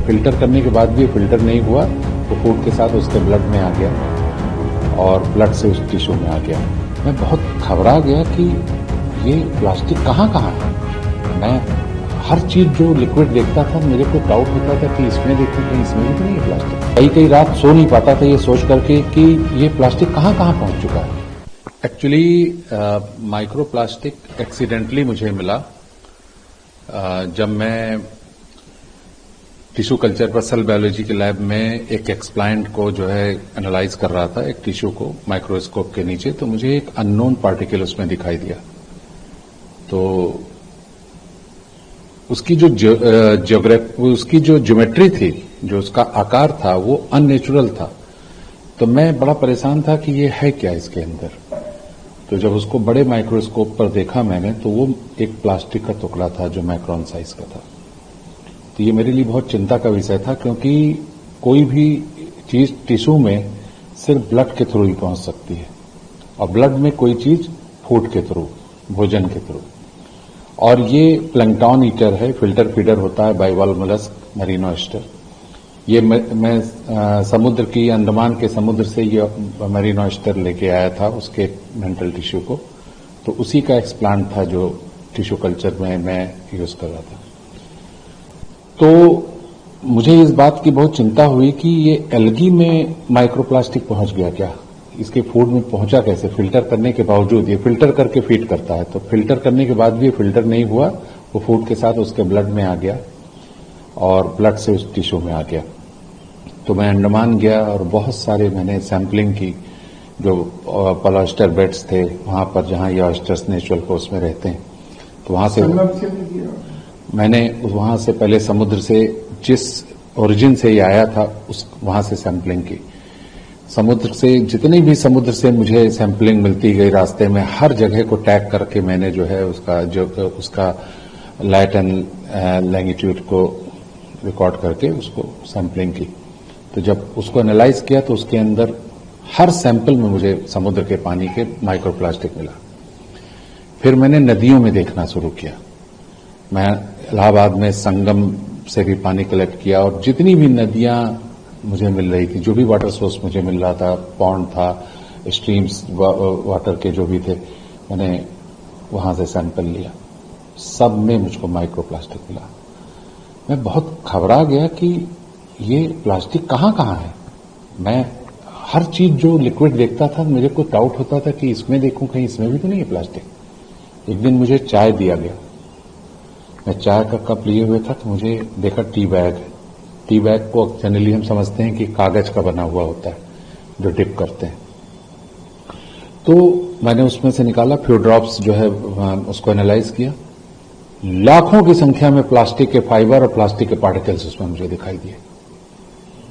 Filter करने के बाद भी फिल्टर नहीं हुआ तो फूड के साथ उसके ब्लड में आ गया और ब्लड से उस टिश्यू में आ गया। मैं बहुत घबरा गया कि ये प्लास्टिक कहाँ कहाँ है। मैं हर चीज जो लिक्विड देखता था मेरे को डाउट होता था कि इसमें देखूं कहीं इसमें भी तो नहीं है प्लास्टिक। कई कई रात सो नहीं पाता था ये सोच करके कि ये प्लास्टिक कहाँ कहाँ पहुंच चुका है। एक्चुअली माइक्रो प्लास्टिक एक्सीडेंटली मुझे मिला जब मैं टिश्यू कल्चर पर सेल बायोलॉजी के लैब में एक एक्सप्लाइंट को जो है एनालाइज कर रहा था, एक टिश्यू को माइक्रोस्कोप के नीचे, तो मुझे एक अननोन पार्टिकल उसमें दिखाई दिया। तो उसकी जो ज्योमेट्री थी, जो उसका आकार था, वो अननेचुरल था। तो मैं बड़ा परेशान था कि ये है क्या इसके अंदर। तो जब उसको बड़े माइक्रोस्कोप पर देखा मैंने तो वो एक प्लास्टिक का टुकड़ा था जो माइक्रोन साइज का था। तो ये मेरे लिए बहुत चिंता का विषय था, क्योंकि कोई भी चीज टिश्यू में सिर्फ ब्लड के थ्रू ही पहुंच सकती है और ब्लड में कोई चीज फूड के थ्रू, भोजन के थ्रू। और ये प्लैंकटन ईटर है, फिल्टर फीडर होता है बाइवॉल्व मोलस्क मरीनो ऑयस्टर। ये मैं समुद्र की, अंडमान के समुद्र से ये मरीनो ऑयस्टर लेके आया था उसके मेंटल टिश्यू को। तो उसी का एक्सप्लांट था जो टिश्यू कल्चर में मैं यूज कर रहा था। तो मुझे इस बात की बहुत चिंता हुई कि ये एल्गी में माइक्रोप्लास्टिक पहुंच गया क्या, इसके फूड में पहुंचा कैसे। फिल्टर करने के बावजूद, ये फिल्टर करके फीड करता है, तो फिल्टर करने के बाद भी फिल्टर नहीं हुआ, वो फूड के साथ उसके ब्लड में आ गया और ब्लड से उस टिश्यू में आ गया। तो मैं अंडमान गया और बहुत सारे मैंने सैंपलिंग की, जो पॉलिएस्टर बेड्स थे वहां पर जहां ये ऑयस्टर्स नेचुरल कोर्स में रहते हैं। तो वहां से मैंने वहां से पहले समुद्र से, जिस ओरिजिन से ये आया था उस वहां से सैंपलिंग की। समुद्र से जितनी भी समुद्र से मुझे सैंपलिंग मिलती गई रास्ते में, हर जगह को टैग करके मैंने जो है उसका लाइट एंड लैंगिट्यूड को रिकॉर्ड करके उसको सैंपलिंग की। तो जब उसको एनालाइज किया तो उसके अंदर हर सैंपल में मुझे समुद्र के पानी के माइक्रोप्लास्टिक मिला। फिर मैंने नदियों में देखना शुरू किया। मैं इलाहाबाद में संगम से भी पानी कलेक्ट किया और जितनी भी नदियां मुझे मिल रही थी, जो भी वाटर सोर्स मुझे मिल रहा था, पॉन्ड था, स्ट्रीम्स वाटर के जो भी थे, मैंने वहां से सैंपल लिया। सब में मुझको माइक्रोप्लास्टिक मिला। मैं बहुत घबरा गया कि ये प्लास्टिक कहाँ कहाँ है। मैं हर चीज जो लिक्विड देखता था मेरे को डाउट होता था कि इसमें देखूं कहीं इसमें भी तो नहीं है प्लास्टिक। एक दिन मुझे चाय दिया गया, मैं चाय का कप लिए हुए था तो मुझे देखा टी बैग है। टी बैग को जनरली हम समझते हैं कि कागज का बना हुआ होता है जो डिप करते हैं। तो मैंने उसमें से निकाला, फ्यू ड्रॉप्स जो है उसको एनालाइज किया। लाखों की संख्या में प्लास्टिक के फाइबर और प्लास्टिक के पार्टिकल्स उसमें मुझे दिखाई दिए।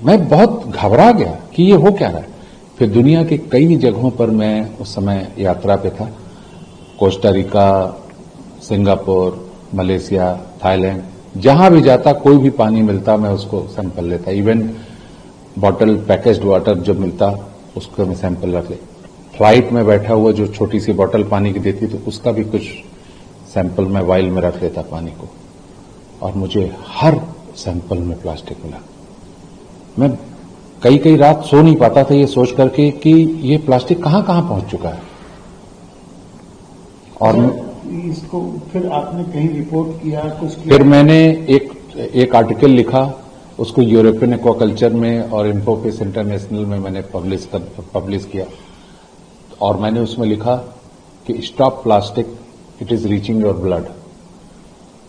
मैं बहुत घबरा गया कि ये हो क्या रहा है। फिर दुनिया के कई जगहों पर मैं उस समय यात्रा पे था, Costa Rica, Singapore, Malaysia, Thailand, जहां भी जाता कोई भी पानी मिलता मैं उसको सैंपल लेता। इवन बॉटल पैकेज्ड वाटर जब मिलता उसको मैं सैंपल रख ले। फ्लाइट में बैठा हुआ जो छोटी सी बॉटल पानी की देती तो उसका भी कुछ सैंपल मैं वाइल में रख लेता पानी को। और मुझे हर सैंपल में प्लास्टिक मिला। मैं कई कई रात सो नहीं पाता था ये सोच करके कि ये प्लास्टिक कहां कहां पहुंच चुका है। और इसको फिर आपने कहीं रिपोर्ट किया, कुछ किया? फिर मैंने एक आर्टिकल लिखा, उसको यूरोपियन एक्वाकल्चर में और इन्फोफिस इंटरनेशनल में मैंने पब्लिश किया। और मैंने उसमें लिखा कि stop plastic, it is reaching your blood.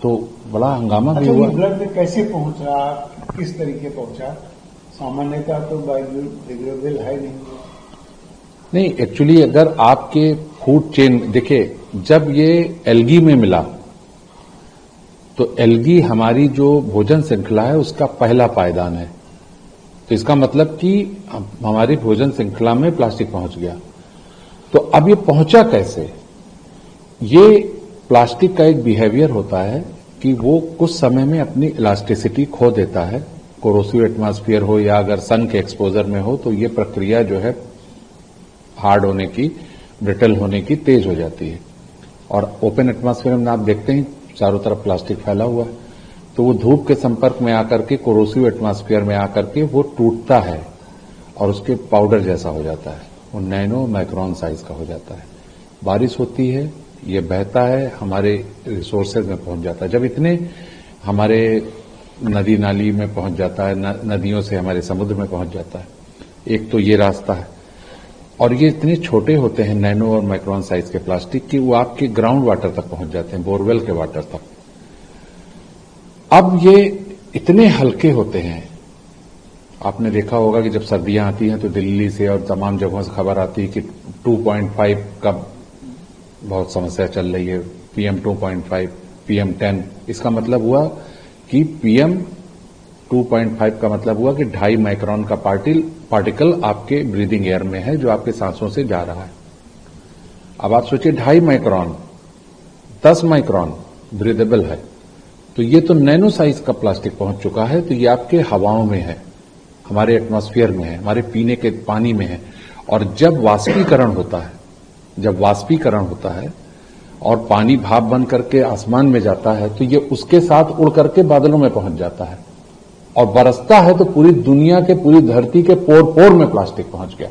तो बड़ा हंगामा भी हुआ। ब्लड में कैसे पहुंचा, किस तरीके पहुंचा? सामान्यतः तो बायोडिग्रेडेबल है नहीं। एक्चुअली अगर आपके फूड चेन देखिए, जब ये एल्गी में मिला तो एल्गी हमारी जो भोजन श्रृंखला है उसका पहला पायदान है। तो इसका मतलब कि हमारी भोजन श्रृंखला में प्लास्टिक पहुंच गया। तो अब ये पहुंचा कैसे? ये प्लास्टिक का एक बिहेवियर होता है कि वो कुछ समय में अपनी इलास्टिसिटी खो देता है। कोरोसिव एटमॉस्फेयर हो या अगर सन के एक्सपोजर में हो तो ये प्रक्रिया जो है हार्ड होने की, ब्रिटल होने की तेज हो जाती है। और ओपन एटमॉस्फेयर में आप देखते हैं चारों तरफ प्लास्टिक फैला हुआ है। तो वो धूप के संपर्क में आकर के कोरोसिव एटमॉस्फेयर में आकर के वो टूटता है और उसके पाउडर जैसा हो जाता है, वो नैनो माइक्रोन साइज का हो जाता है। बारिश होती है, ये बहता है, हमारे रिसोर्सेज में पहुंच जाता है। जब इतने हमारे नदी नाली में पहुंच जाता है, नदियों से हमारे समुद्र में पहुंच जाता है, एक तो ये रास्ता है। और ये इतने छोटे होते हैं नैनो और माइक्रोन साइज के प्लास्टिक कि वो आपके ग्राउंड वाटर तक पहुंच जाते हैं, बोरवेल के वाटर तक। अब ये इतने हल्के होते हैं, आपने देखा होगा कि जब सर्दियां आती हैं तो दिल्ली से और तमाम जगहों से खबर आती है कि 2.5 का बहुत समस्या चल रही है, PM 2.5, PM 10। इसका मतलब हुआ कि PM 2.5 का मतलब हुआ कि 2.5 माइक्रोन का पार्टिकल आपके ब्रीदिंग एयर में है, जो आपके सांसों से जा रहा है। अब आप सोचिए 2.5 माइक्रोन, 10 माइक्रोन ब्रीदेबल है, तो ये तो नैनो साइज का प्लास्टिक पहुंच चुका है। तो ये आपके हवाओं में है, हमारे एटमॉस्फेयर में है, हमारे पीने के पानी में है। और जब वाष्पीकरण होता है और पानी भाप बन करके आसमान में जाता है, तो ये उसके साथ उड़ करके बादलों में पहुंच जाता है और बरसता है, तो पूरी दुनिया के, पूरी धरती के पोर पोर में प्लास्टिक पहुंच गया।